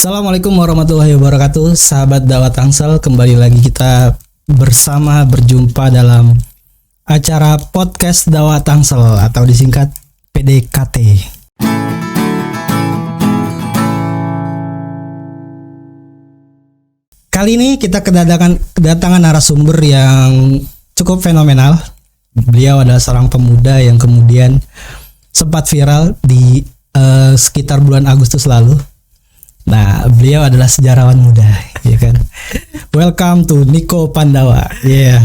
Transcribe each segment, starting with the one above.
Assalamualaikum warahmatullahi wabarakatuh. Sahabat Dakwah Tangsel, kembali lagi kita berjumpa dalam acara podcast Dakwah Tangsel atau disingkat PDKT. Kali ini kita kedatangan narasumber yang cukup fenomenal. Beliau adalah seorang pemuda yang kemudian sempat viral di sekitar bulan Agustus lalu. Nah, beliau adalah sejarawan muda, ya kan? Welcome to Niko Pandawa. Yeah.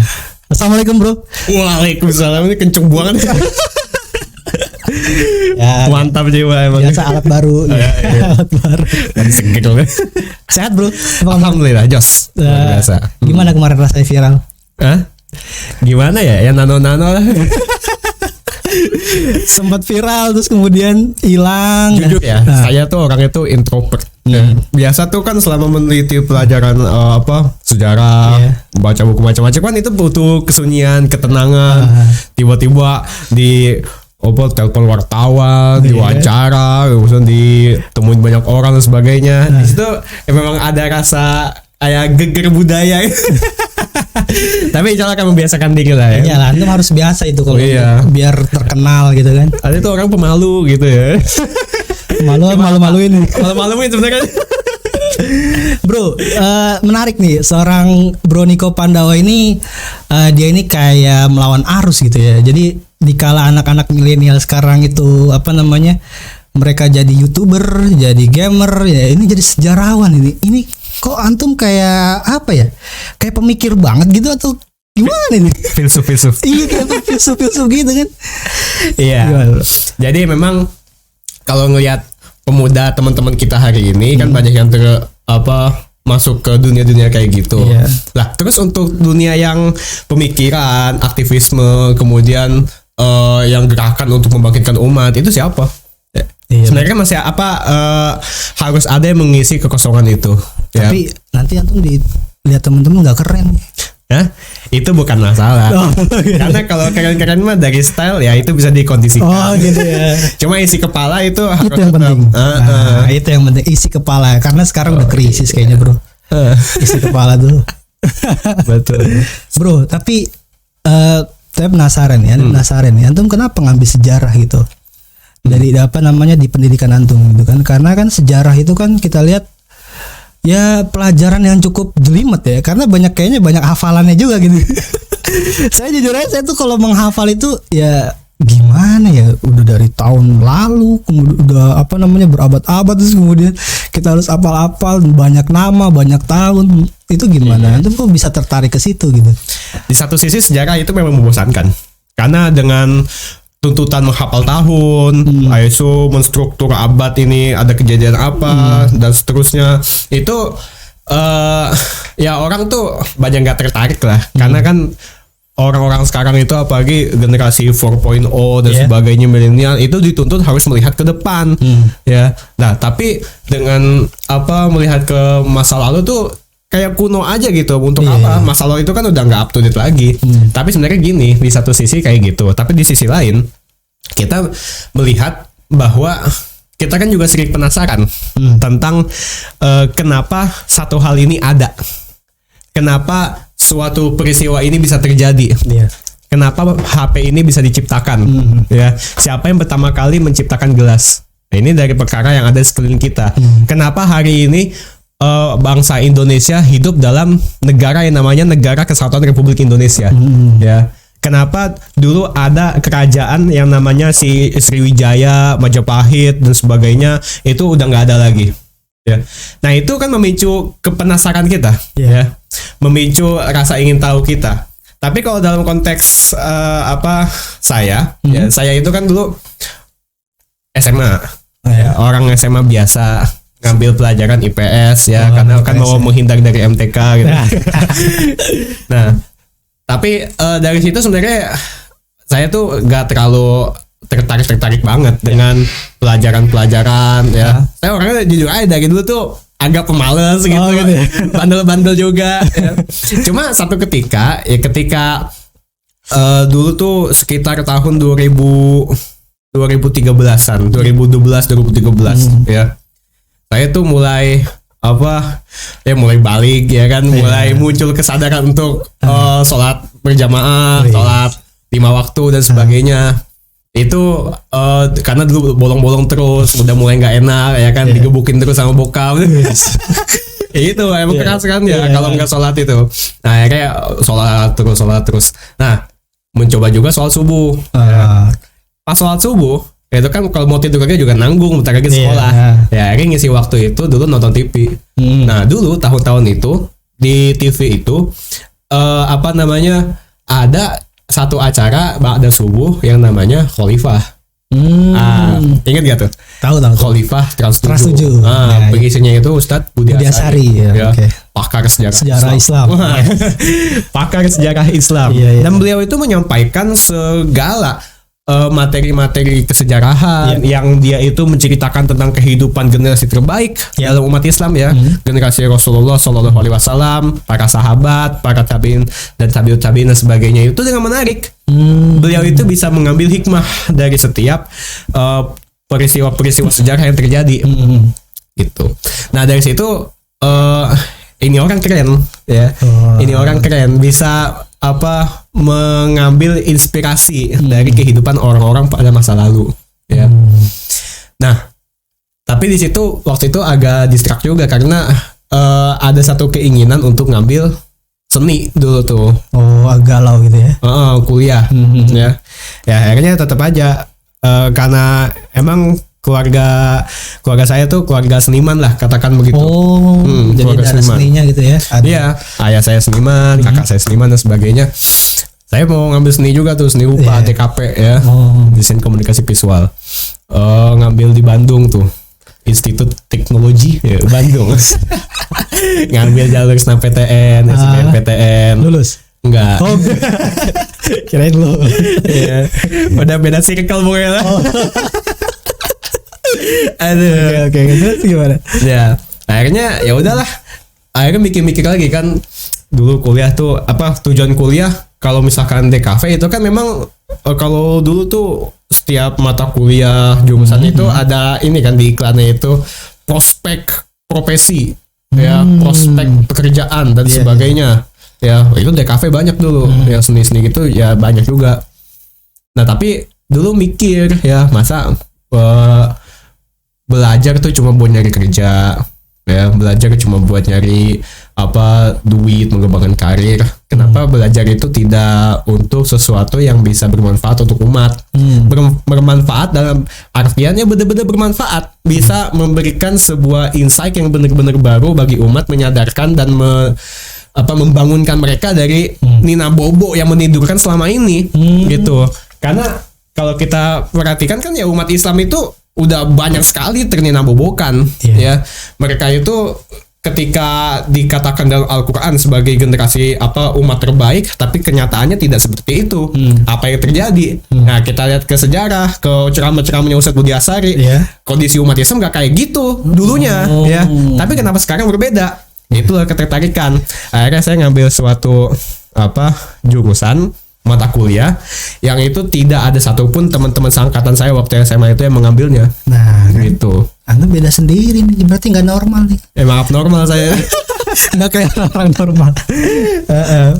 Assalamualaikum, bro. Waalaikumsalam. Ini kenceng banget. Ya, mantap jiwa emang. biasa alat baru. Iya. Alat baru. Dan segel. Sehat, bro? Alhamdulillah, jos. Biasa. Gimana kemarin rasanya viral? Hah? Gimana ya? Ya nano-nano lah. Sempat viral terus kemudian hilang. Jujur ya, saya tuh orangnya tuh introvert. Biasa tuh kan selama meneliti pelajaran sejarah, baca buku macam-macam kan itu butuh kesunyian, ketenangan. Tiba-tiba di telepon wartawan, diwawancara, kemudian ditemuin banyak orang dan sebagainya. Di situ memang ada rasa kayak geger budaya. Tapi insya Allah akan membiasakan diri lah ya. Iya lah, antum harus biasa itu kalau biar terkenal gitu kan. Ada tuh orang pemalu gitu ya. Malu-maluin. Malu-maluin sebenarnya. Bro, menarik nih seorang Bro Niko Pandawa ini, dia ini kayak melawan arus gitu ya. Jadi dikala anak-anak milenial sekarang itu mereka jadi YouTuber, jadi gamer, ya ini jadi sejarawan ini. Ini kok antum kayak apa ya? Kayak pemikir banget gitu atau gimana ini? Filsuf. Iya, kayak filsuf gitu kan. Iya. Jadi memang kalau ngelihat pemuda teman-teman kita hari ini kan banyak yang masuk ke dunia-dunia kayak gitu. Lah, terus untuk dunia yang pemikiran, aktivisme, kemudian yang gerakan untuk membangkitkan umat, itu siapa? Sebenarnya masih harus ada yang mengisi kekosongan itu. Tapi nanti antum dilihat teman-teman nggak keren. Ya, itu bukan masalah. Karena kalau keren-keren mah dari style ya itu bisa dikondisikan. Oh gitu ya. Cuma isi kepala itu harus yang penting. Itu yang penting, isi kepala. Karena sekarang udah krisis kayaknya, bro. Isi kepala tuh. Betul. Bro, tapi saya penasaran ya. Antum kenapa ngambil sejarah gitu? Dari di pendidikan antum gitu kan? Karena kan sejarah itu kan kita lihat ya pelajaran yang cukup jelimet ya, karena kayaknya banyak hafalannya juga gitu. Saya jujur aja, saya tuh kalau menghafal itu ya gimana ya, udah dari tahun lalu, kemudian udah berabad-abad, terus kemudian kita harus hafal banyak nama, banyak tahun. Itu gimana? Itu kok bisa tertarik ke situ gitu? Di satu sisi sejarah itu memang membosankan, karena dengan tuntutan menghafal tahun, ISO menstruktur abad ini ada kejadian apa dan seterusnya, itu ya orang tuh banyak nggak tertarik lah, karena kan orang-orang sekarang itu apalagi generasi 4.0 dan sebagainya, milenial itu dituntut harus melihat ke depan, ya. Nah, tapi dengan melihat ke masa lalu tuh kayak kuno aja gitu. Untuk apa? Masa lalu itu kan udah nggak up to date lagi. Tapi sebenarnya gini, di satu sisi kayak gitu, tapi di sisi lain kita melihat bahwa kita kan juga sering penasaran tentang kenapa satu hal ini ada, kenapa suatu peristiwa ini bisa terjadi, kenapa HP ini bisa diciptakan, ya, siapa yang pertama kali menciptakan gelas. Nah, ini dari perkara yang ada sekeliling kita. Kenapa hari ini bangsa Indonesia hidup dalam negara yang namanya Negara Kesatuan Republik Indonesia, ya. Kenapa dulu ada kerajaan yang namanya si Sriwijaya, Majapahit dan sebagainya, itu udah nggak ada lagi, ya. Nah, itu kan memicu kepenasaran kita, ya, memicu rasa ingin tahu kita. Tapi kalau dalam konteks saya itu kan dulu SMA, ya, orang SMA biasa ngambil pelajaran IPS ya, karena kan mau menghindar dari MTK gitu. Nah, tapi dari situ sebenarnya saya tuh nggak terlalu tertarik banget dengan pelajaran ya. Saya orangnya jujur aja dari dulu tuh agak pemalas gitu, bandel-bandel juga. Ya. Cuma satu ketika dulu tuh sekitar tahun 2013-an, 2012-2013 ya. Saya tuh mulai apa ya mulai balik ya kan, mulai muncul kesadaran untuk sholat berjamaah, sholat 5 waktu dan sebagainya. Itu karena dulu bolong-bolong terus, udah mulai nggak enak ya kan, digebukin terus sama bokap. Ya itu emang keras kan ya kalau nggak sholat itu. Nah kayak sholat terus. Nah mencoba juga sholat subuh. Pas sholat subuh itu kan kalau mau tidur lagi juga nanggung, bentar lagi sekolah. Ya akhirnya ngisi waktu itu dulu nonton TV. Nah dulu tahun-tahun itu di TV itu apa namanya, ada satu acara ba'da subuh yang namanya Khalifah. Ingat gak tuh? Tahu. Khalifah Trans 7. Pengisinya itu Ustadz Budi Asari. Pakar sejarah Islam. Pakar sejarah Islam. Dan beliau itu menyampaikan segala materi-materi kesejarahan yang dia itu menceritakan tentang kehidupan generasi terbaik dalam umat Islam ya, generasi Rasulullah Shallallahu Alaihi Wasallam, para sahabat, para tabiin dan tabiut-tabiin dan sebagainya, itu dengan menarik. Beliau itu bisa mengambil hikmah dari setiap peristiwa-peristiwa sejarah yang terjadi. Gitu. Nah dari situ ini orang keren ya, ini orang keren bisa mengambil inspirasi dari kehidupan orang-orang pada masa lalu ya. Nah tapi di situ waktu itu agak distrak juga karena ada satu keinginan untuk ngambil seni dulu tuh. Agak galau gitu ya. Kuliah ya akhirnya tetap aja karena emang keluarga saya tuh keluarga seniman lah, katakan begitu. Jadi ada seninya gitu ya. Iya, ayah saya seniman, kakak saya seniman dan sebagainya. Saya mau ngambil seni juga tuh, seni rupa, TKP ya, desain komunikasi visual. Ngambil di Bandung tuh, Institut Teknologi Bandung. Ngambil jalur SNMPTN, SBMPTN. Lulus? Enggak. Kirain lu. Iya. Udah beda circle pokoknya lah. Aduh, oke, terus gimana? Ya, akhirnya ya udahlah. Akhirnya mikir-mikir lagi kan, dulu kuliah tuh tujuan kuliah kalau misalkan DKV itu kan memang kalau dulu tuh setiap mata kuliah jurusan itu ada ini kan di iklannya itu prospek profesi ya, prospek pekerjaan dan sebagainya. Ya, itu DKV banyak dulu. Ya seni-seni gitu ya banyak juga. Nah, tapi dulu mikir ya, masa belajar tuh cuma buat nyari kerja ya, belajar cuma buat nyari duit, mengembangkan karir. Kenapa belajar itu tidak untuk sesuatu yang bisa bermanfaat untuk umat? Bermanfaat dalam artiannya benar-benar bermanfaat, bisa memberikan sebuah insight yang benar-benar baru bagi umat, menyadarkan dan membangunkan mereka dari nina bobo yang menidurkan selama ini gitu. Karena kalau kita perhatikan kan ya, umat Islam itu udah banyak sekali terninabobokan ya. Mereka itu ketika dikatakan dalam Al-Quran sebagai generasi umat terbaik, tapi kenyataannya tidak seperti itu. Apa yang terjadi? Nah, kita lihat ke sejarah, ke ceramah-ceramahnya Ustadz Budi Asari, kondisi umat Islam gak kayak gitu dulunya ya. Tapi kenapa sekarang berbeda? Itulah ketertarikan. Akhirnya saya ngambil suatu jurusan mata kuliah yang itu tidak ada satupun teman-teman seangkatan saya waktu SMA itu yang mengambilnya. Nah, gitu. Anda beda sendiri nih, berarti nggak normal nih. Maaf, normal saya. Nggak kayak orang normal.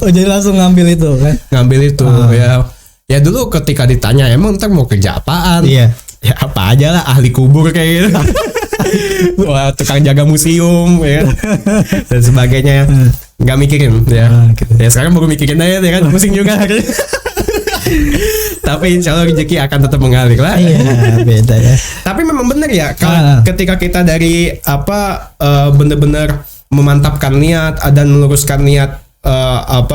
Jadi langsung ngambil itu kan? Ngambil itu ya. Ya dulu ketika ditanya emang ntar mau kerja apaan? Iya. Ya apa aja lah, ahli kubur kayak gitu. Wah, tukang jaga museum ya dan sebagainya. Nggak mikirin ya. Gitu. Ya sekarang baru mikirin aja ya kan, pusing juga. Tapi insya Allah rezeki akan tetap mengalir lah. Iya, beda ya. Tapi memang benar ya, ketika kita dari benar-benar memantapkan niat dan meluruskan niat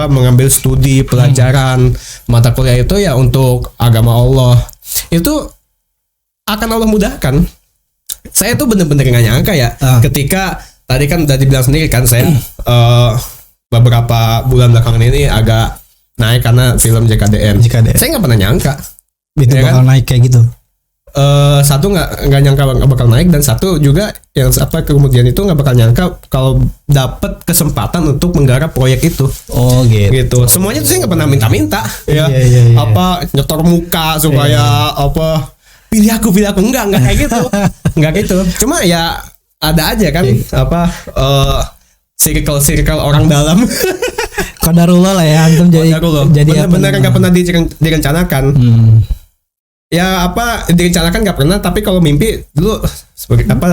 mengambil studi pelajaran mata kuliah itu ya untuk agama Allah, itu akan Allah mudahkan. Saya tuh benar-benar nggak nyangka ya, ketika tadi kan udah dibilang sendiri kan, saya beberapa bulan belakangan ini agak naik karena film JKDN. Saya nggak pernah nyangka itu ya bakal naik kayak gitu. Satu nggak nyangka bakal naik, dan satu juga yang kemudian itu nggak bakal nyangka kalau dapat kesempatan untuk menggarap proyek itu. Oh gitu. Semuanya tuh saya nggak pernah minta-minta ya. Nyetor muka supaya pilih aku enggak kayak gitu. Enggak gitu. Cuma ya ada aja kan apa circle orang dalam. Qadarullah lah ya, antum jadi benar-benar nggak pernah direncanakan. Ya apa direncanakan nggak pernah, tapi kalau mimpi dulu sebagai apa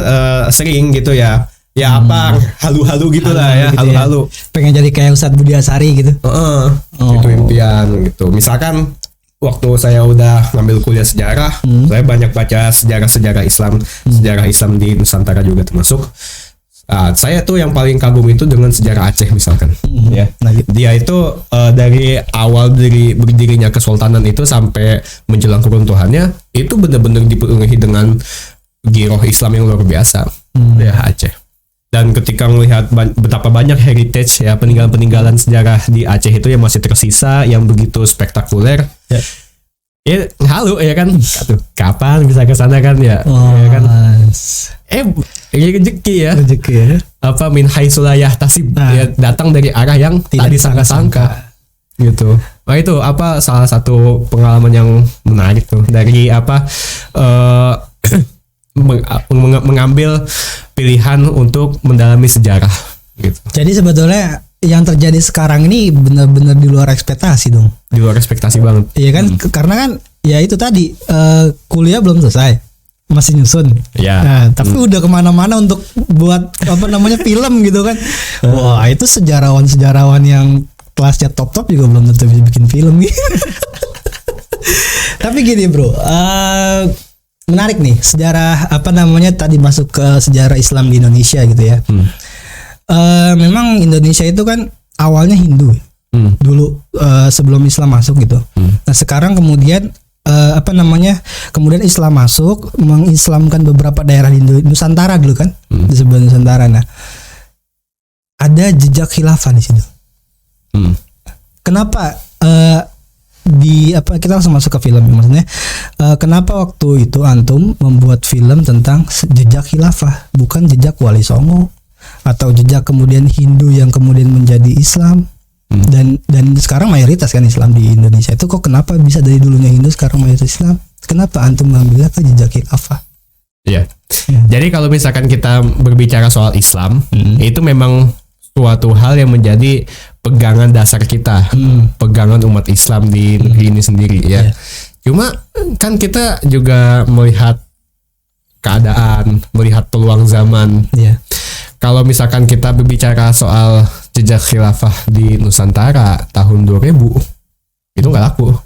sering gitu ya. Ya apa halu-halu gitulah ya, gitu halu-halu. Ya. Pengen jadi kayak Ustadz Budi Asari gitu. Itu impian gitu. Misalkan waktu saya udah ngambil kuliah sejarah, saya banyak baca sejarah-sejarah Islam, sejarah Islam di Nusantara juga termasuk. Saya tuh yang paling kagum itu dengan sejarah Aceh misalkan, ya. Dia itu dari awal dari berdirinya kesultanan itu sampai menjelang keruntuhannya itu benar-benar dipenuhi dengan giroh Islam yang luar biasa, ya Aceh. Dan ketika melihat betapa banyak heritage ya peninggalan-peninggalan sejarah di Aceh itu yang masih tersisa yang begitu spektakuler, ya halu ya kan, kapan bisa ke sana kan ya, ya kan, rezeki ya, apa min haitsulayah tasib ya, datang dari arah yang tak disangka-sangka gitu. Nah itu apa salah satu pengalaman yang menarik tuh dari apa mengambil pilihan untuk mendalami sejarah gitu. Jadi sebetulnya yang terjadi sekarang ini benar-benar di luar ekspektasi dong. Di luar ekspektasi banget. Iya kan, karena kan ya itu tadi kuliah belum selesai, masih nyusun. Ya. Nah, tapi udah kemana-mana untuk buat apa namanya film gitu kan. Wah itu sejarawan yang kelasnya top juga belum tentu bisa bikin film gitu. Tapi gini bro. Menarik nih sejarah apa namanya tadi masuk ke sejarah Islam di Indonesia gitu ya. Memang Indonesia itu kan awalnya Hindu dulu sebelum Islam masuk gitu. Nah sekarang kemudian apa namanya kemudian Islam masuk mengislamkan beberapa daerah di Nusantara dulu kan di sebelah Nusantara. Nah ada jejak khilafah di situ. Kenapa? Di apa kita langsung masuk ke film maksudnya kenapa waktu itu antum membuat film tentang jejak khilafah bukan jejak Wali Songo atau jejak kemudian Hindu yang kemudian menjadi Islam dan sekarang mayoritas kan Islam di Indonesia itu kok kenapa bisa dari dulunya Hindu sekarang mayoritas Islam, kenapa antum mengambilnya ke jejak khilafah? Iya. Jadi kalau misalkan kita berbicara soal Islam itu memang suatu hal yang menjadi pegangan dasar kita, pegangan umat Islam di negeri ini sendiri ya. Cuma kan kita juga melihat keadaan, melihat peluang zaman. Kalau misalkan kita berbicara soal jejak khilafah di Nusantara tahun 2000 itu nggak laku.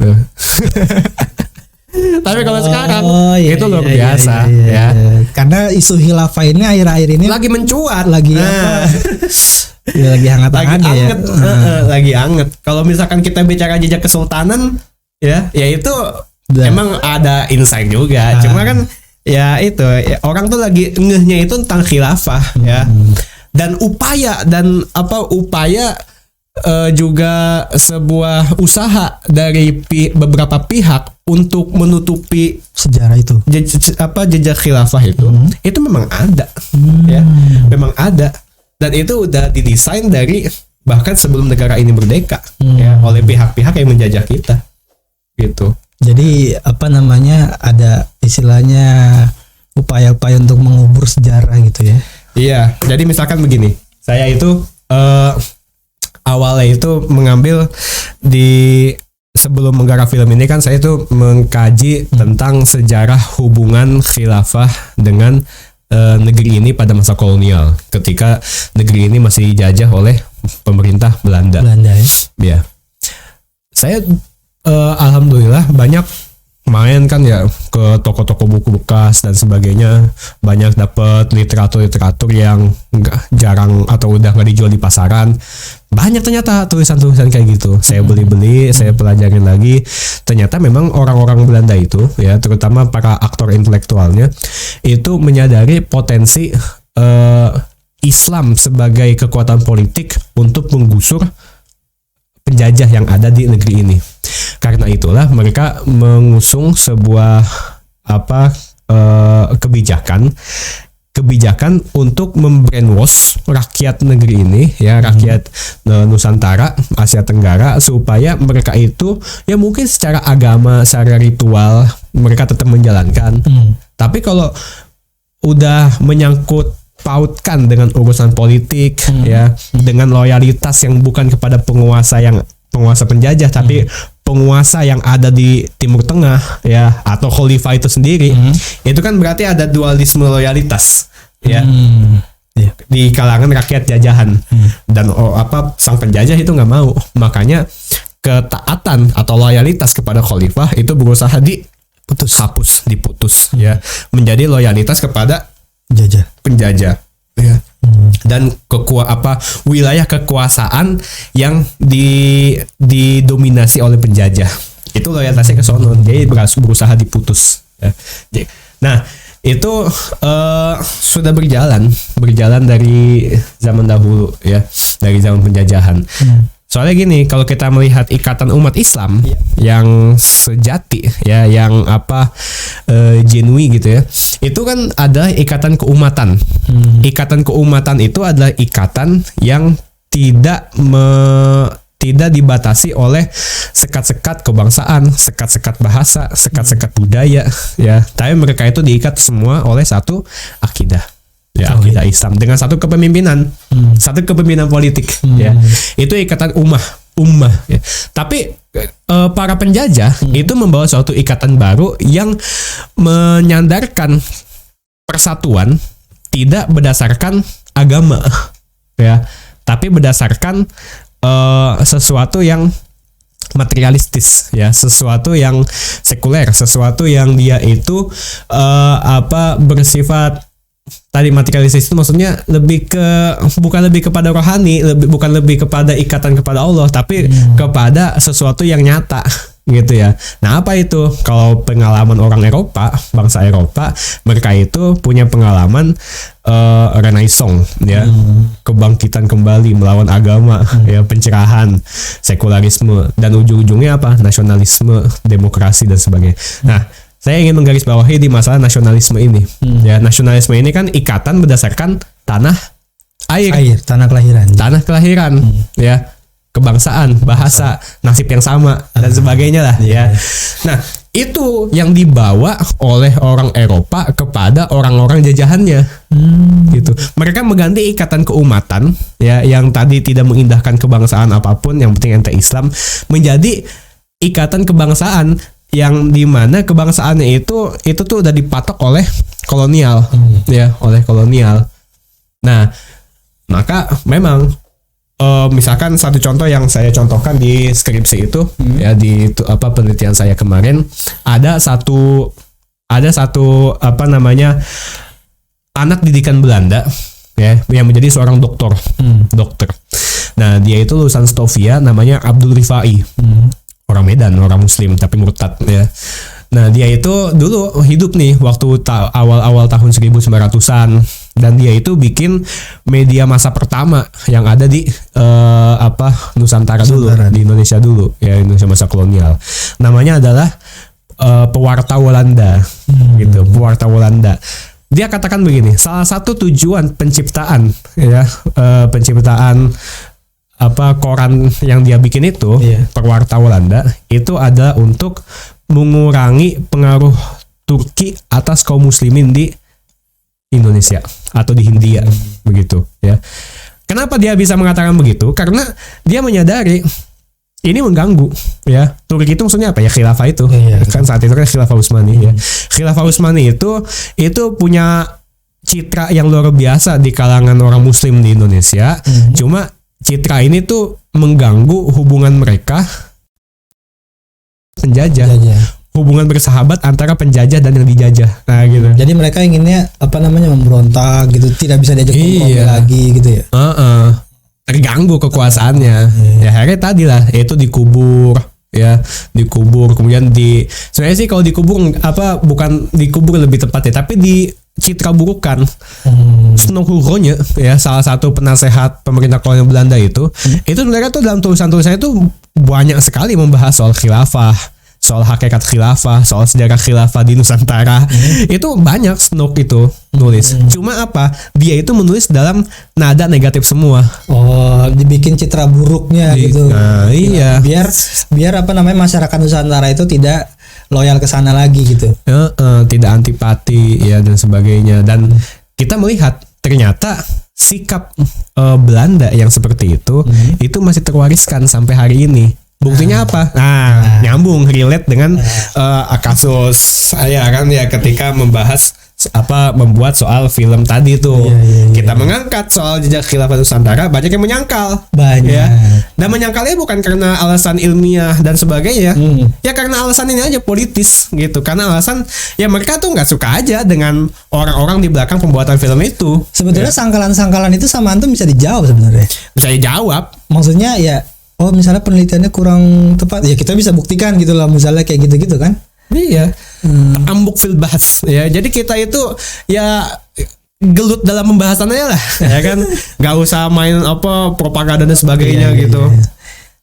Tapi kalau sekarang itu luar biasa ya. Karena isu khilafah ini akhir-akhir ini lagi mencuat, lagi apa? Ya, lagi hangat-hangatnya ya. Lagi hangat. Kalau misalkan kita bicara jejak kesultanan ya itu emang ada insight juga. Cuma kan ya itu ya, orang tuh lagi ngehnya itu tentang khilafah ya. Dan upaya juga sebuah usaha dari beberapa pihak untuk menutupi sejarah itu. Jejak khilafah itu memang ada. Ya, memang ada. Dan itu udah didesain dari bahkan sebelum negara ini merdeka ya oleh pihak-pihak yang menjajah kita gitu. Jadi apa namanya ada istilahnya upaya-upaya untuk mengubur sejarah gitu ya. Iya, jadi misalkan begini, saya itu awalnya itu mengambil di sebelum menggarap film ini kan saya itu mengkaji tentang sejarah hubungan khilafah dengan negeri ini pada masa kolonial ketika negeri ini masih dijajah oleh pemerintah Belanda ya. Saya alhamdulillah banyak main kan ya ke toko-toko buku bekas dan sebagainya, banyak dapat literatur yang jarang atau udah nggak dijual di pasaran. Banyak ternyata tulisan-tulisan kayak gitu. Saya beli-beli, saya pelajarin lagi. Ternyata memang orang-orang Belanda itu ya, terutama para aktor intelektualnya itu menyadari potensi Islam sebagai kekuatan politik untuk menggusur penjajah yang ada di negeri ini. Karena itulah mereka mengusung sebuah kebijakan untuk membrainwash rakyat negeri ini ya, rakyat Nusantara, Asia Tenggara, supaya mereka itu ya mungkin secara agama, secara ritual mereka tetap menjalankan. Tapi kalau udah menyangkut pautkan dengan urusan politik ya, dengan loyalitas yang bukan kepada penguasa penjajah tapi penguasa yang ada di Timur Tengah ya, atau khalifah itu sendiri. Itu kan berarti ada dualisme loyalitas ya. Di kalangan rakyat jajahan. Dan sang penjajah itu nggak mau, makanya ketaatan atau loyalitas kepada khalifah itu berusaha diputus ya, menjadi loyalitas kepada penjajah ya. Dan wilayah kekuasaan yang didominasi oleh penjajah itu loyalitasnya ke sono, jadi berusaha diputus ya. Nah itu sudah berjalan dari zaman dahulu ya, dari zaman penjajahan. Soalnya gini, kalau kita melihat ikatan umat Islam yang sejati ya, yang genuine gitu ya, itu kan ada ikatan keumatan. Ikatan keumatan itu adalah ikatan yang tidak dibatasi oleh sekat-sekat kebangsaan, sekat-sekat bahasa, sekat-sekat budaya ya. Tapi mereka itu diikat semua oleh satu akidah. Ya, akidah Islam dengan satu kepemimpinan, satu kepemimpinan politik ya. Itu ikatan ummah ya. Tapi para penjajah itu membawa suatu ikatan baru yang menyandarkan persatuan tidak berdasarkan agama ya, tapi berdasarkan sesuatu yang materialistis ya, sesuatu yang sekuler, sesuatu yang dia itu bersifat tadi materialistis itu maksudnya bukan lebih kepada rohani, bukan lebih kepada ikatan kepada Allah, tapi kepada sesuatu yang nyata gitu ya. Nah apa itu? Kalau pengalaman orang Eropa, bangsa Eropa, mereka itu punya pengalaman Renaissance ya, kebangkitan kembali melawan agama ya, pencerahan, sekularisme, dan ujung-ujungnya apa? Nasionalisme, demokrasi dan sebagainya. Nah saya ingin menggarisbawahi di masalah nasionalisme ini. Ya, nasionalisme ini kan ikatan berdasarkan tanah air, tanah kelahiran, ya, kebangsaan, bahasa, nasib yang sama dan sebagainya lah ya. Nah, itu yang dibawa oleh orang Eropa kepada orang-orang jajahannya. Gitu. Mereka mengganti ikatan keumatan ya, yang tadi tidak mengindahkan kebangsaan apapun, yang penting ente Islam, menjadi ikatan kebangsaan yang dimana kebangsaannya itu tuh udah dipatok oleh kolonial ya, oleh kolonial. Nah maka memang misalkan satu contoh yang saya contohkan di skripsi itu ya, di penelitian saya kemarin, ada satu anak didikan Belanda ya, yang menjadi seorang dokter. Nah dia itu lulusan Stovia, namanya Abdul Rifai. Orang Medan, orang Muslim tapi murtad ya. Nah dia itu dulu hidup nih waktu awal-awal tahun 1900-an, dan dia itu bikin media massa pertama yang ada di Nusantara dulu, di Indonesia dulu ya, Indonesia masa kolonial. Namanya adalah Pewarta Walanda gitu, Pewarta Walanda. Dia katakan begini, salah satu tujuan penciptaan koran yang dia bikin itu, Pewarta Walanda, itu adalah untuk mengurangi pengaruh Turki atas kaum muslimin di Indonesia atau di Hindia begitu ya. Kenapa dia bisa mengatakan begitu? Karena dia menyadari ini mengganggu ya. Turki itu maksudnya apa ya? Khilafah itu. Kan saat itu kan Khilafah Utsmani ya. Khilafah Utsmani itu punya citra yang luar biasa di kalangan orang muslim di Indonesia. Cuma citra ini tuh mengganggu hubungan mereka penjajah, hubungan bersahabat antara penjajah dan yang dijajah. Nah gitu. Jadi mereka inginnya memberontak gitu, tidak bisa diajak kompromi lagi gitu ya. Terganggu kekuasaannya. Ya akhirnya tadi lah, itu dikubur. Kemudian sebenarnya sih kalau dikubur bukan dikubur lebih tepat ya, tapi di citra burukan. Snok Hugonya ya, salah satu penasehat pemerintah kolonial Belanda itu sebenarnya tuh dalam tulisan-tulisannya itu banyak sekali membahas soal khilafah, soal hakikat khilafah, soal sejarah khilafah di Nusantara. Itu banyak Snok itu nulis. Cuma dia itu menulis dalam nada negatif semua. Dibikin citra buruknya gitu. Nah, iya. Biar masyarakat Nusantara itu tidak loyal ke sana lagi gitu. Tidak antipati ya dan sebagainya. Dan kita melihat ternyata sikap Belanda yang seperti itu masih terwariskan sampai hari ini. Buktinya apa? Nah, nyambung relate dengan kasus saya kan ya ketika membahas membuat soal film tadi tuh. Kita mengangkat soal jejak khilafah Nusantara, banyak yang menyangkal. Ya. Dan menyangkalnya bukan karena alasan ilmiah dan sebagainya. Ya karena alasan ini aja politis gitu. Karena alasan ya mereka tuh nggak suka aja dengan orang-orang di belakang pembuatan film itu. Sebetulnya sangkalan-sangkalan itu sama antum bisa dijawab sebenarnya. Bisa dijawab. Maksudnya ya, oh misalnya penelitiannya kurang tepat, ya kita bisa buktikan gitu lah, misalnya kayak gitu-gitu kan. Iya. Ambuk fil bahas ya. Jadi kita itu ya gelut dalam pembahasannya lah ya kan. Gak usah main propaganda dan sebagainya gitu.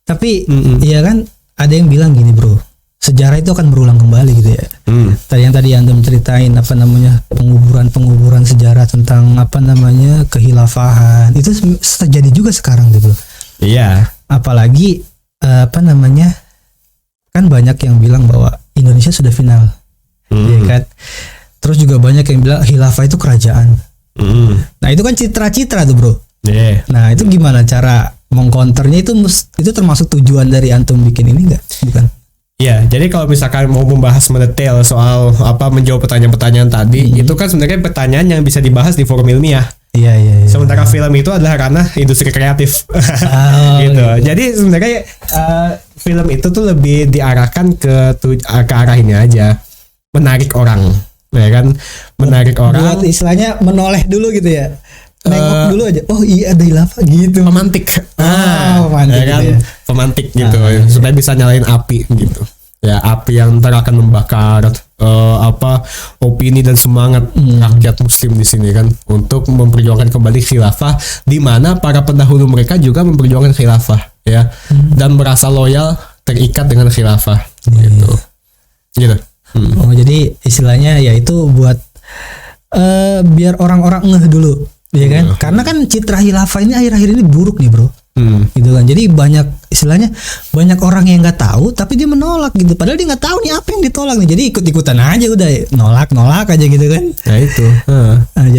Tapi ya kan ada yang bilang gini bro, sejarah itu akan berulang kembali gitu ya. Tadi antum ceritain penguburan sejarah tentang kehilafahan itu terjadi juga sekarang gitu. Iya. Apalagi kan banyak yang bilang bahwa Indonesia sudah final, ya kan. Terus juga banyak yang bilang khilafah itu kerajaan. Nah itu kan citra-citra tuh bro. Nah itu gimana cara mengcounternya, itu termasuk tujuan dari antum bikin ini nggak? Bukan? Ya, jadi kalau misalkan mau membahas mendetail soal menjawab pertanyaan-pertanyaan tadi, itu kan sebenarnya pertanyaan yang bisa dibahas di forum ilmiah. Iya. Sementara film itu adalah ranah industri kreatif, gitu. Jadi sebenarnya film itu tuh lebih diarahkan ke arah ini aja, menarik orang, ya kan, menarik orang. Buat istilahnya menoleh dulu gitu ya, nengok dulu aja. Oh iya ada khilafah gitu. Pemantik, pemantik ya kan, gitu ya. Pemantik gitu, supaya bisa nyalain api gitu. Ya api yang ntar akan membakar opini dan semangat rakyat muslim di sini kan untuk memperjuangkan kembali khilafah, di mana para pendahulu mereka juga memperjuangkan khilafah ya, dan merasa loyal terikat dengan khilafah gitu. Oh jadi istilahnya ya itu buat biar orang-orang ngeh dulu ya kan, karena kan citra khilafah ini akhir-akhir ini buruk nih bro. Gitu kan, jadi banyak orang yang nggak tahu tapi dia menolak gitu, padahal dia nggak tahu nih apa yang ditolak nih, jadi ikut-ikutan aja udah nolak aja gitu kan. Nah itu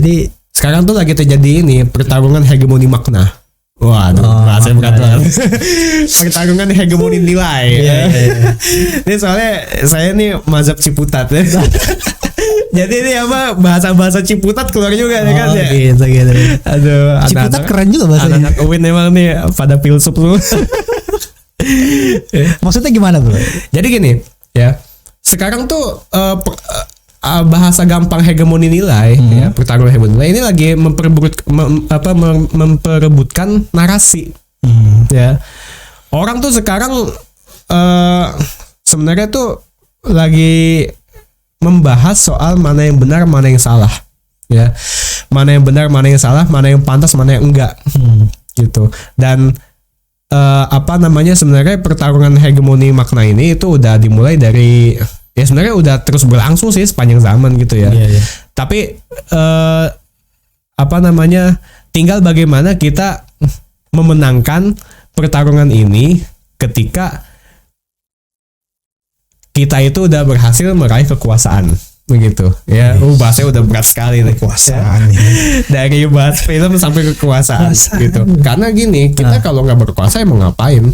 jadi sekarang tuh lagi terjadi ini pertarungan hegemoni makna. Waduh, bahasa berat banget. Pertarungan hegemoni nilai. Ini soalnya saya nih mazhab Ciputat ya. Jadi ini bahasa-bahasa Ciputat keluar juga ya kan ya. Gitu. Aduh, Ciputat keren juga bahasanya. Anak UIN emang nih pada filsuf lu. Maksudnya gimana bro? Jadi gini ya, sekarang tuh bahasa gampang hegemoni nilai ya, pertarungan hegemoni nilai ini lagi memperebutkan narasi. Ya. Orang tuh sekarang sebenarnya tuh lagi membahas soal mana yang benar, mana yang salah. Ya. Mana yang benar, mana yang salah, mana yang pantas, mana yang enggak. Gitu. Dan sebenarnya pertarungan hegemoni makna ini itu udah dimulai dari ya sebenarnya udah terus berlangsung sih sepanjang zaman gitu ya. Tapi tinggal bagaimana kita memenangkan pertarungan ini ketika kita itu udah berhasil meraih kekuasaan begitu ya. Bahasanya udah berat sekali nih, kekuasaan ya. Dari bahas film sampai kekuasaan gitu. Karena gini, kita kalau nggak berkuasa emang ngapain?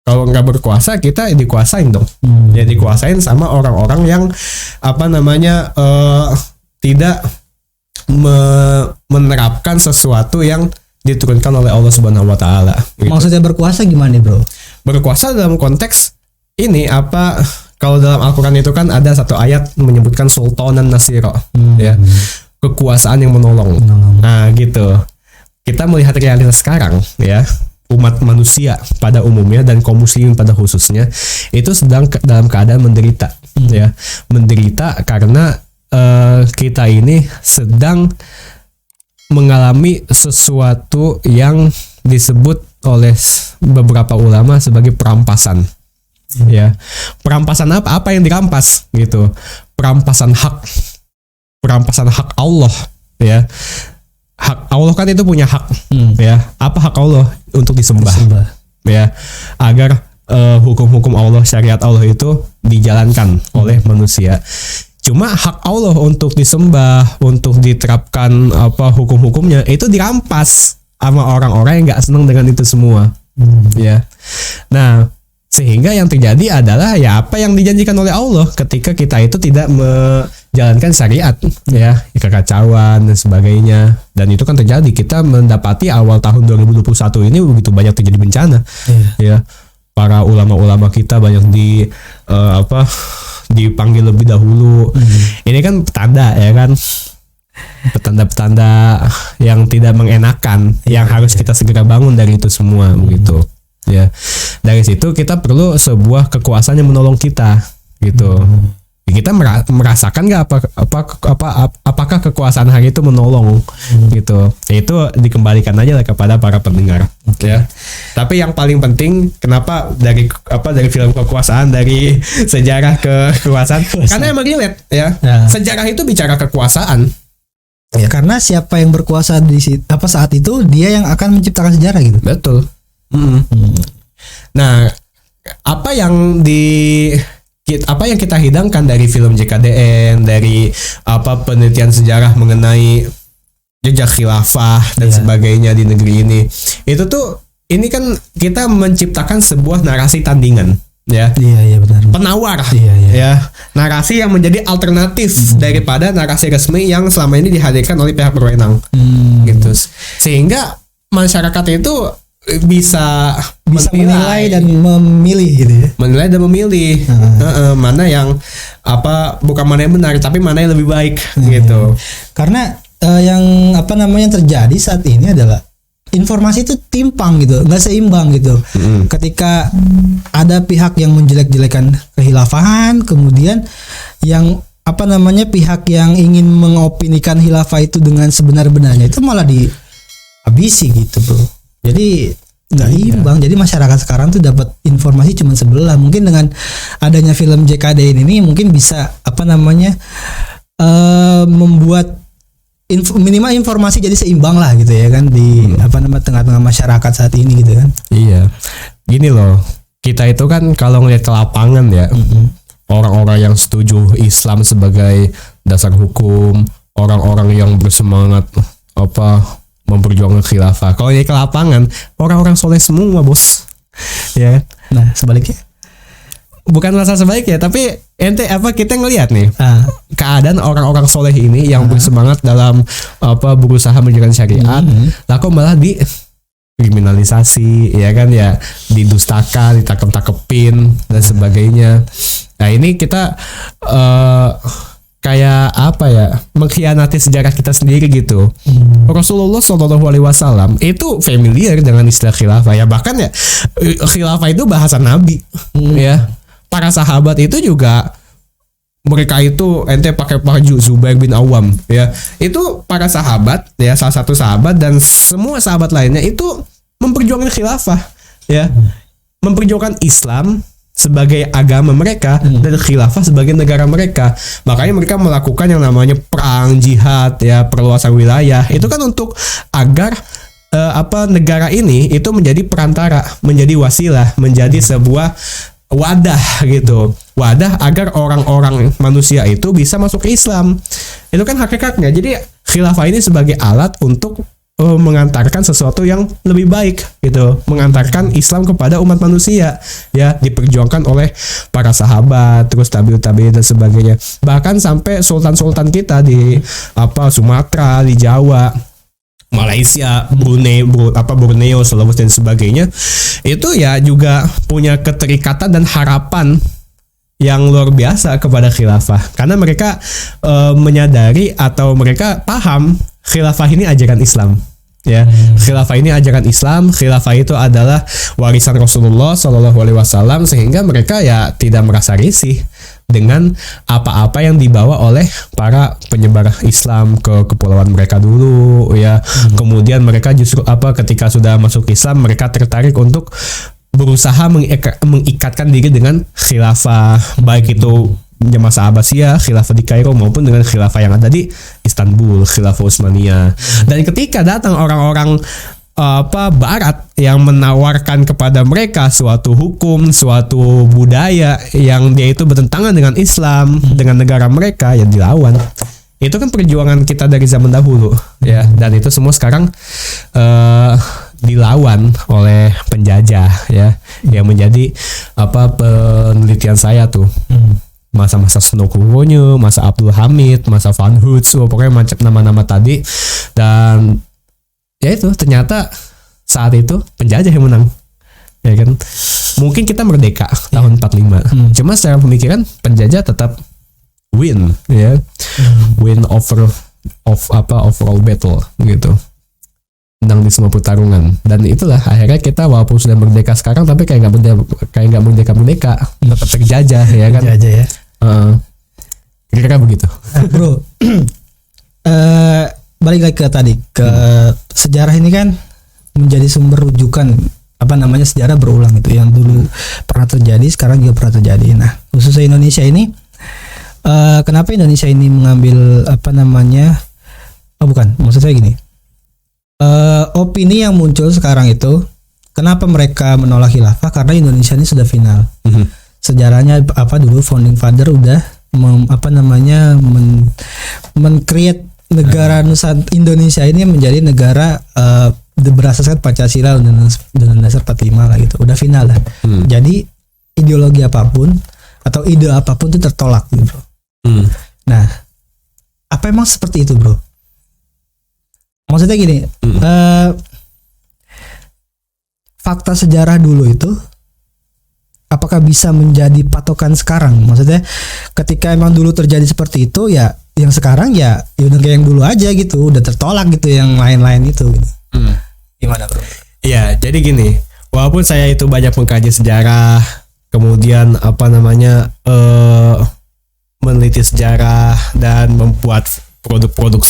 Kalau nggak berkuasa kita dikuasain dong. Ya dikuasain sama orang-orang yang tidak menerapkan sesuatu yang diturunkan oleh Allah Subhanahu wa taala. Gitu. Maksudnya berkuasa gimana, bro? Berkuasa dalam konteks ini kalau dalam Al-Qur'an itu kan ada satu ayat menyebutkan sultanan nasiro, ya. Kekuasaan yang menolong. Nah, gitu. Kita melihat realitas sekarang, ya. Umat manusia pada umumnya dan kaum muslimin pada khususnya itu sedang dalam keadaan menderita, ya. Menderita karena kita ini sedang mengalami sesuatu yang disebut oleh beberapa ulama sebagai perampasan. Ya, perampasan apa yang dirampas gitu? Perampasan hak Allah, ya. Hak Allah kan itu punya hak, ya. Apa hak Allah? Untuk disembah. Ya, agar hukum-hukum Allah, syariat Allah itu dijalankan oleh manusia. Cuma hak Allah untuk disembah, untuk diterapkan apa hukum-hukumnya itu dirampas sama orang-orang yang nggak senang dengan itu semua. Ya. Nah, sehingga yang terjadi adalah ya apa yang dijanjikan oleh Allah ketika kita itu tidak menjalankan syariat, ya, kekacauan dan sebagainya. Dan itu kan terjadi, kita mendapati awal tahun 2021 ini begitu banyak terjadi bencana. Ya. Para ulama-ulama kita banyak dipanggil lebih dahulu. Ini kan petanda, ya kan, petanda-petanda yang tidak mengenakan, yang harus kita segera bangun dari itu semua, begitu. Ya, dari situ kita perlu sebuah kekuasaan yang menolong kita, gitu. Kita merasakan nggak apakah kekuasaan hari itu menolong, gitu. Itu dikembalikan aja lah kepada para pendengar, ya. Tapi yang paling penting, kenapa dari film kekuasaan, dari sejarah ke kekuasaan? Karena emang relate, ya. Sejarah itu bicara kekuasaan. Ya. Karena siapa yang berkuasa saat itu, dia yang akan menciptakan sejarah, gitu. Betul. Nah, apa yang kita hidangkan dari film JKDN, dari penelitian sejarah mengenai jejak khilafah dan sebagainya di negeri ini kan kita menciptakan sebuah narasi tandingan, ya. Iya benar. Penawar, ya, narasi yang menjadi alternatif daripada narasi resmi yang selama ini dihadirkan oleh pihak berwenang, gitu. Sehingga masyarakat itu bisa menilai dan memilih, gitu ya. Menilai dan memilih mana yang bukan mana yang benar, tapi mana yang lebih baik, gitu. Karena yang terjadi saat ini adalah informasi itu timpang, gitu, nggak seimbang, gitu. Ketika ada pihak yang menjelek-jelekan kehilafahan, kemudian yang pihak yang ingin mengopinikan khilafah itu dengan sebenar-benarnya itu malah dihabisi, gitu, bro. Jadi nggak imbang. Jadi masyarakat sekarang tuh dapat informasi cuma sebelah. Mungkin dengan adanya film JKD ini mungkin bisa membuat minimal informasi jadi seimbang lah, gitu ya kan, di tengah-tengah masyarakat saat ini, gitu kan. Iya. Gini loh, kita itu kan kalau ngeliat ke lapangan, ya, orang-orang yang setuju Islam sebagai dasar hukum, orang-orang yang bersemangat memperjuangkan khilafah. Kalau di ke lapangan, orang-orang soleh semua, bos. Ya. Nah, sebaliknya. Bukan masalah sebaliknya, tapi kita ngelihat nih keadaan orang-orang soleh ini yang bersemangat dalam berusaha menjalankan syariat, lah kok malah kriminalisasi, ya kan, ya, didustakan, ditangkep-tangkepin dan sebagainya. Nah, ini kita kayak mengkhianati sejarah kita sendiri, gitu. Rasulullah SAW itu familiar dengan istilah khilafah, ya, bahkan ya khilafah itu bahasa Nabi, ya. Para sahabat itu juga, mereka itu pakai baju Zubair bin Awam, ya, itu para sahabat, ya, salah satu sahabat dan semua sahabat lainnya itu memperjuangkan khilafah, ya, memperjuangkan Islam sebagai agama mereka dan khilafah sebagai negara mereka. Makanya mereka melakukan yang namanya perang, jihad, ya, perluasan wilayah. Itu kan untuk agar negara ini itu menjadi perantara, menjadi wasilah, menjadi sebuah wadah, gitu. Wadah agar orang-orang manusia itu bisa masuk ke Islam. Itu kan hakikatnya. Jadi khilafah ini sebagai alat untuk mengantarkan sesuatu yang lebih baik, gitu, mengantarkan Islam kepada umat manusia, ya, diperjuangkan oleh para sahabat, terus tabi'ut dan sebagainya, bahkan sampai sultan-sultan kita di Sumatera, di Jawa, Malaysia, Borneo, Sulawesi dan sebagainya, itu ya juga punya keterikatan dan harapan yang luar biasa kepada khilafah, karena mereka menyadari atau mereka paham khilafah ini ajaran Islam, ya. Khilafah ini ajaran Islam, khilafah itu adalah warisan Rasulullah SAW, sehingga mereka ya tidak merasa risih dengan apa-apa yang dibawa oleh para penyebar Islam ke kepulauan mereka dulu, ya. Kemudian mereka justru ketika sudah masuk Islam, mereka tertarik untuk berusaha mengikatkan diri dengan khilafah, baik itu masa Abbasiyah, khilafah di Kairo, maupun dengan khilafah yang ada di Istanbul, khilafah Utsmaniyah. Dan ketika datang orang-orang Barat yang menawarkan kepada mereka suatu hukum, suatu budaya yang dia itu bertentangan dengan Islam, dengan negara mereka, yang dilawan. Itu kan perjuangan kita dari zaman dahulu, ya. Dan itu semua sekarang dilawan oleh penjajah, ya. Yang menjadi penelitian saya tuh. Masa-masa Snoqualmie, masa Abdul Hamid, masa Van Hoots, pokoknya macam nama-nama tadi. Dan ya itu ternyata saat itu penjajah yang menang, ya kan. Mungkin kita merdeka tahun 45, cuma secara pemikiran penjajah tetap win, ya, win overall battle gitu, menang di semua pertarungan. Dan itulah akhirnya kita walaupun sudah merdeka sekarang, tapi kayak nggak merdeka, tetap terjajah, ya kan. Terjajah, ya. Kira-kira begitu, bro. Balik lagi ke tadi, ke sejarah ini kan menjadi sumber rujukan, sejarah berulang itu yang dulu pernah terjadi, sekarang juga pernah terjadi. Nah, khususnya Indonesia ini, kenapa Indonesia ini mengambil maksud saya gini, opini yang muncul sekarang itu, kenapa mereka menolak khilafah? Karena Indonesia ini sudah final. Sejarahnya dulu founding father udah men-create negara Indonesia ini menjadi negara berdasarkan Pancasila dengan dasar 45 lah gitu. Udah final lah. Jadi ideologi apapun atau ide apapun itu tertolak gitu, bro. Nah, apa emang seperti itu, bro? Maksudnya gini, fakta sejarah dulu itu apakah bisa menjadi patokan sekarang? Maksudnya ketika emang dulu terjadi seperti itu, ya yang sekarang ya udah kayak yang dulu aja gitu, udah tertolak gitu yang lain-lain itu gitu. Gimana, bro? Iya, jadi gini, walaupun saya itu banyak mengkaji sejarah, kemudian meneliti sejarah dan membuat produk-produk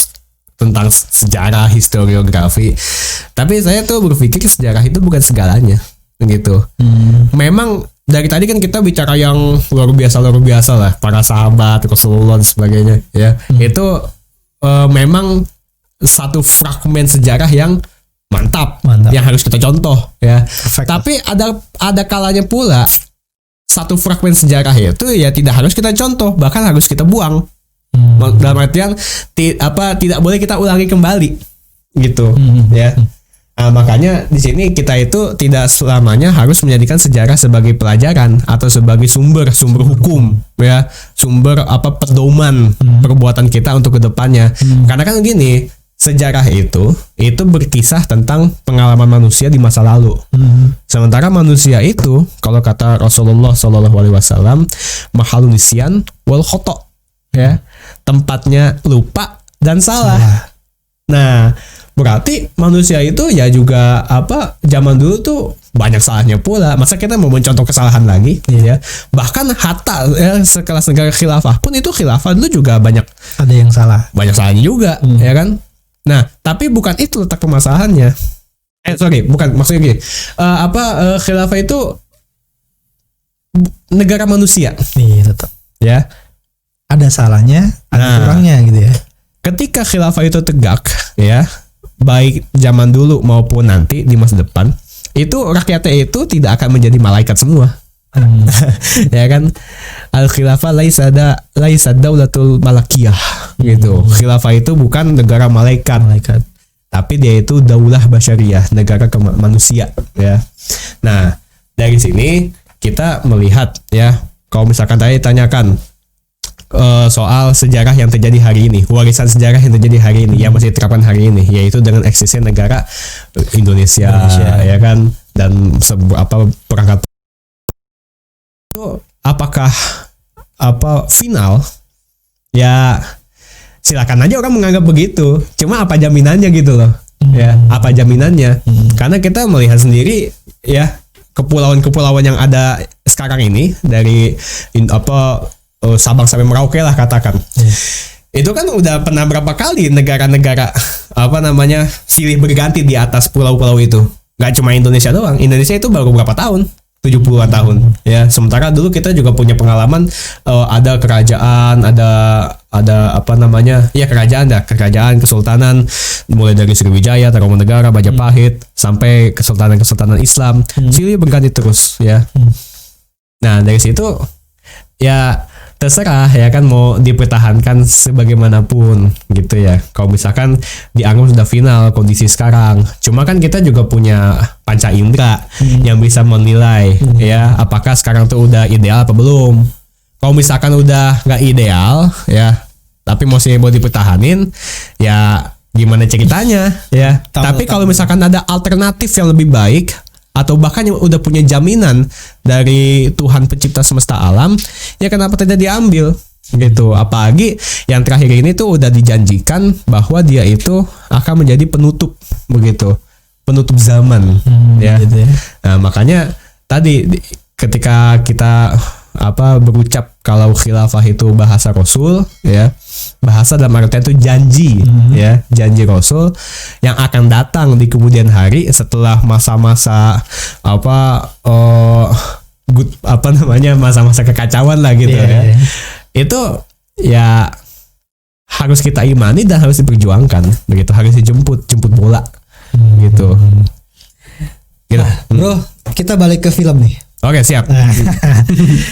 tentang sejarah, historiografi, tapi saya tuh berpikir sejarah itu bukan segalanya gitu. Memang dari tadi kan kita bicara yang luar biasa lah, para sahabat, Rasulullah dan sebagainya, ya. Itu memang satu fragmen sejarah yang mantap. Yang harus kita contoh, ya. Perfect. Tapi ada kalanya pula satu fragmen sejarah itu ya tidak harus kita contoh, bahkan harus kita buang. Dalam artian tidak boleh kita ulangi kembali gitu, ya. Nah, makanya di sini kita itu tidak selamanya harus menjadikan sejarah sebagai pelajaran atau sebagai sumber hukum, ya, sumber pedoman perbuatan kita untuk kedepannya. Karena kan gini, sejarah itu berkisah tentang pengalaman manusia di masa lalu. Sementara manusia itu, kalau kata Rasulullah SAW, mahalun nisyan wal khoto, ya, tempatnya lupa dan salah. Nah, berarti manusia itu ya juga zaman dulu tuh banyak salahnya pula. Masa kita mau mencontoh kesalahan lagi, ya? Bahkan hatta sekelas negara khilafah pun itu khilafah dulu juga banyak yang salah. Banyak salahnya juga, ya kan? Nah, tapi bukan itu letak permasalahannya. Bukan, maksudnya gini. Khilafah itu negara manusia. Iya, tetap. Ya. Ada salahnya, ada kurangnya gitu ya. Ketika khilafah itu tegak, ya, baik zaman dulu maupun nanti di masa depan, itu rakyatnya itu tidak akan menjadi malaikat semua. Ya kan, al khilafah laisa daulatul malakiyah gitu. Khilafah itu bukan negara malaikat, tapi dia itu daulah basyariyah, negara manusia, ya. Nah, dari sini kita melihat, ya, kalau misalkan tadi tanyakan soal sejarah yang terjadi hari ini, warisan sejarah yang terjadi hari ini, yang masih diterapkan hari ini, yaitu dengan eksistensi negara Indonesia, ya kan, dan perangkat itu apakah final? Ya silakan aja orang menganggap begitu. Cuma apa jaminannya gitu loh? Ya, apa jaminannya? Karena kita melihat sendiri, ya, kepulauan-kepulauan yang ada sekarang ini dari Sabang sampai Merauke lah katakan. Itu kan udah pernah berapa kali negara-negara silih berganti di atas pulau-pulau itu. Gak cuma Indonesia doang. Indonesia itu baru berapa tahun? 70-an tahun, ya. Sementara dulu kita juga punya pengalaman, ada kerajaan, ada ada apa namanya ya kerajaan kesultanan mulai dari Sriwijaya, Tarumanegara, Majapahit sampai kesultanan Islam silih berganti terus ya. Nah dari situ ya terserah ya kan mau dipertahankan sebagaimanapun gitu ya. Kalau misalkan dianggap sudah final kondisi sekarang, cuma kan kita juga punya panca indera yang bisa menilai ya apakah sekarang tuh udah ideal apa belum. Kalau misalkan udah nggak ideal ya, tapi masih mau dipertahanin ya gimana ceritanya ya. Tapi kalau misalkan ada alternatif yang lebih baik atau bahkan yang udah punya jaminan dari Tuhan pencipta semesta alam, ya kenapa tidak diambil gitu. Apalagi yang terakhir ini tuh udah dijanjikan bahwa dia itu akan menjadi penutup begitu, penutup zaman ya. Gitu ya. Nah makanya tadi ketika kita berucap kalau khilafah itu bahasa Rasul ya, bahasa dalam artian itu janji ya, janji Rasul yang akan datang di kemudian hari setelah masa-masa masa-masa kekacauan lah gitu ya. Itu ya harus kita imani dan harus diperjuangkan begitu, harus jemput bola gitu. Bro, kita balik ke film nih. Oke, siap.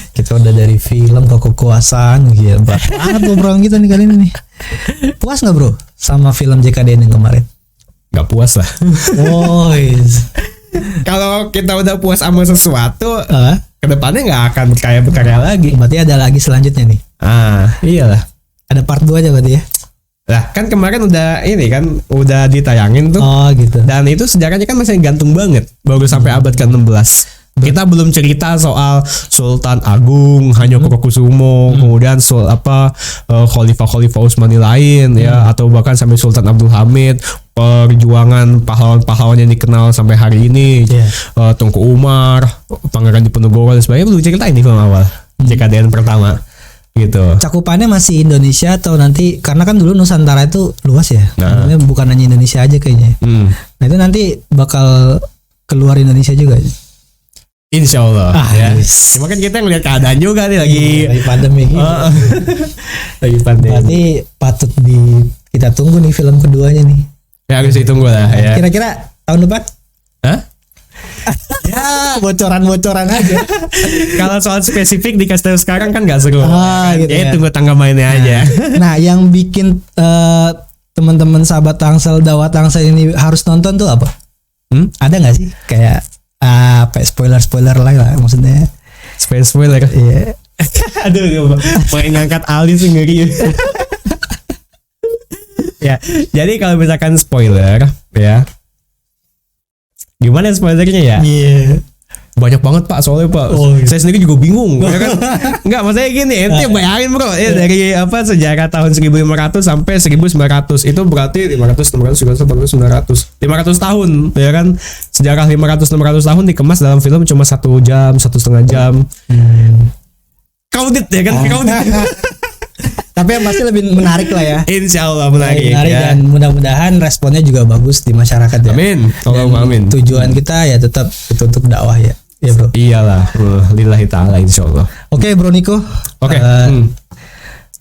Kita udah dari film ke kekuasaan gitu. Banget ngobrol kita nih kali ini nih. Puas nggak bro sama film JKDN yang kemarin? Gak puas lah. Kalau kita udah puas sama sesuatu, kedepannya nggak akan berkarya lagi. Berarti ada lagi selanjutnya nih. Iyalah. Ada part 2 aja berarti ya? Lah kan kemarin udah udah ditayangin tuh. Oh gitu. Dan itu sejarahnya kan masih gantung banget. Baru sampai abad ke-16. Kita belum cerita soal Sultan Agung Hanyokrokusumo, kemudian khalifah Utsmani lain ya, atau bahkan sampai Sultan Abdul Hamid, perjuangan pahlawan-pahlawan yang dikenal sampai hari ini, Tengku Umar, Pangeran Diponegoro dan sebagainya belum ceritain di film awal JKDN pertama gitu. Cakupannya masih Indonesia atau nanti, karena kan dulu Nusantara itu luas ya, bukan hanya Indonesia aja kayaknya. Nah itu nanti bakal keluar Indonesia juga. Insya Allah ya. Cuma kan kita ngeliat keadaan juga nih lagi pandemi gitu. Lagi pandemi. Berarti patut kita tunggu nih film keduanya nih. Ya harus ditunggu lah ya. Kira-kira tahun depan? Hah? Ya bocoran aja. Kalau soal spesifik dikasih tahu sekarang kan nggak seru. Gitu ya. Tunggu tangga mainnya aja. Nah yang bikin teman-teman sahabat Tangsel, Dawa Tangsel ini harus nonton tuh apa? Ada nggak sih kayak spoiler lah maksudnya? Spoiler. Iya. Aduh, main ngangkat Ali sih ngeri. Ya, jadi kalau misalkan spoiler ya, gimana spoilernya ya? Iya. Banyak banget Pak soalnya Pak. Saya sendiri juga bingung ya kan. Enggak, maksudnya gini, ente bayangin bro ya, dari sejarah tahun 1500 sampai 1900 itu berarti 500 tahun ya kan. Sejarah 500-600 tahun dikemas dalam film cuma 1 jam, 1,5 jam. Crowded ya kan, crowded. Tapi yang pasti lebih menarik lah ya. Insya Allah menarik ya. Dan mudah-mudahan responnya juga bagus di masyarakat ya. Amin. Amin. Tujuan kita ya tetap itu untuk dakwah ya. Ya bro. Iyalah, lillahi ta'ala insyaallah. Oke bro Niko. Oke.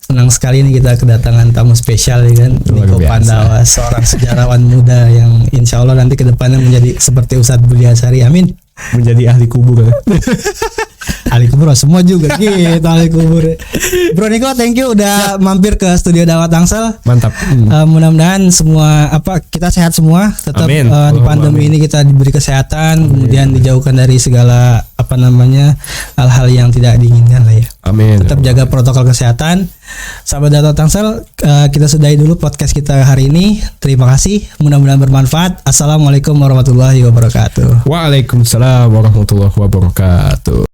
Senang sekali nih kita kedatangan tamu spesial ya kan, Niko Pandawa, seorang sejarawan muda yang insya Allah nanti kedepannya menjadi seperti Ustadz Budi Asari. Amin. Menjadi ahli kubur. Ahli kubur semua juga gitu, ahli kubur. Bro Niko, thank you udah mampir ke studio Dawa Tangsel. Mantap. Mudah-mudahan semua kita sehat semua, tetap di pandemi ini kita diberi kesehatan, kemudian dijauhkan dari segala hal-hal yang tidak diinginkan lah ya. Amin. Tetap jaga protokol kesehatan. Sahabat Dawa Tangsel, kita sudahi dulu podcast kita hari ini. Terima kasih, mudah-mudahan bermanfaat. Assalamualaikum warahmatullahi wabarakatuh. Waalaikumsalam warahmatullahi wabarakatuh.